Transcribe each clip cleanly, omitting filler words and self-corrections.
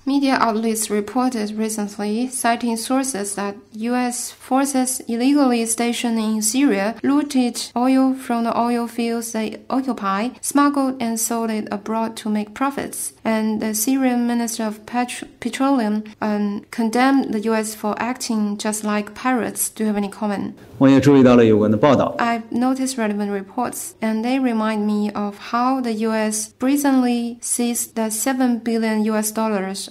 Media outlets reported recently, citing sources that U.S. forces illegally stationed in Syria looted oil from the oil fields they occupy, smuggled and sold it abroad to make profits. And the Syrian Minister of Petroleum condemned the U.S. for acting just like pirates. Do you have any comment? 我也注意到了有关的报道。 I've noticed relevant reports, and they remind me of how the U.S. brazenly seized the $7 billion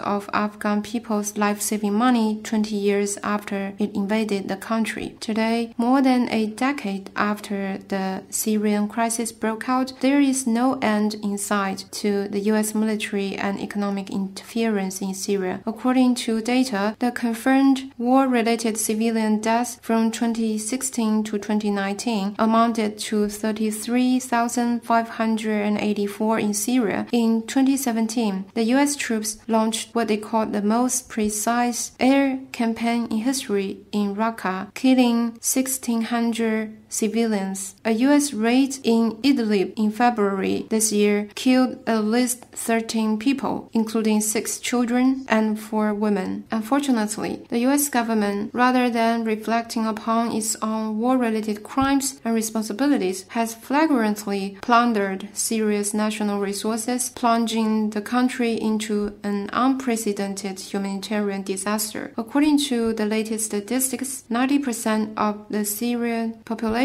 of Afghan people's life-saving money 20 years after it invaded the country. Today, more than a decade after the Syrian crisis broke out, there is no end in sight to the U.S. military and economic interference in Syria. According to data, the confirmed war-related civilian deaths from 2016 to 2019 amounted to 33,584 in Syria. In 2017, the U.S. troops launched what they called the most precise air campaign in history in Raqqa, killing 1,600 civilians. A U.S. raid in Idlib in February this year killed at least 13 people, including 6 children and 4 women. Unfortunately, the U.S. government, rather than reflecting upon its own war-related crimes and responsibilities, has flagrantly plundered Syria's national resources, plunging the country into an unprecedented humanitarian disaster. According to the latest statistics, 90% of the Syrian population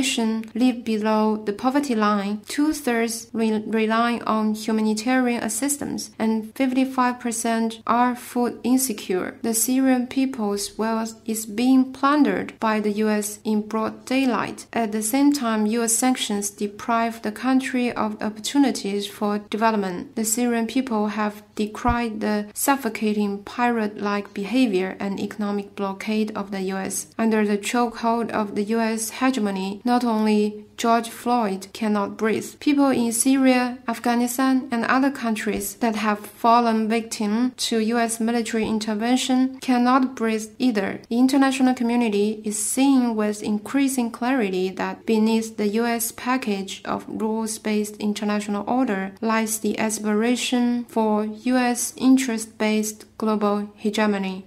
live below the poverty line, 2/3 relying on humanitarian assistance, and 55% are food insecure. The Syrian people's wealth is being plundered by the U.S. in broad daylight. At the same time, U.S. sanctions deprive the country of opportunities for development. The Syrian people have decried the suffocating pirate-like behavior and economic blockade of the U.S. Under the chokehold of the U.S. hegemony, not only George Floyd cannot breathe. People in Syria, Afghanistan, and other countries that have fallen victim to U.S. military intervention cannot breathe either. The international community is seeing with increasing clarity that beneath the U.S. package of rules-based international order lies the aspiration for U.S. interest-based global hegemony.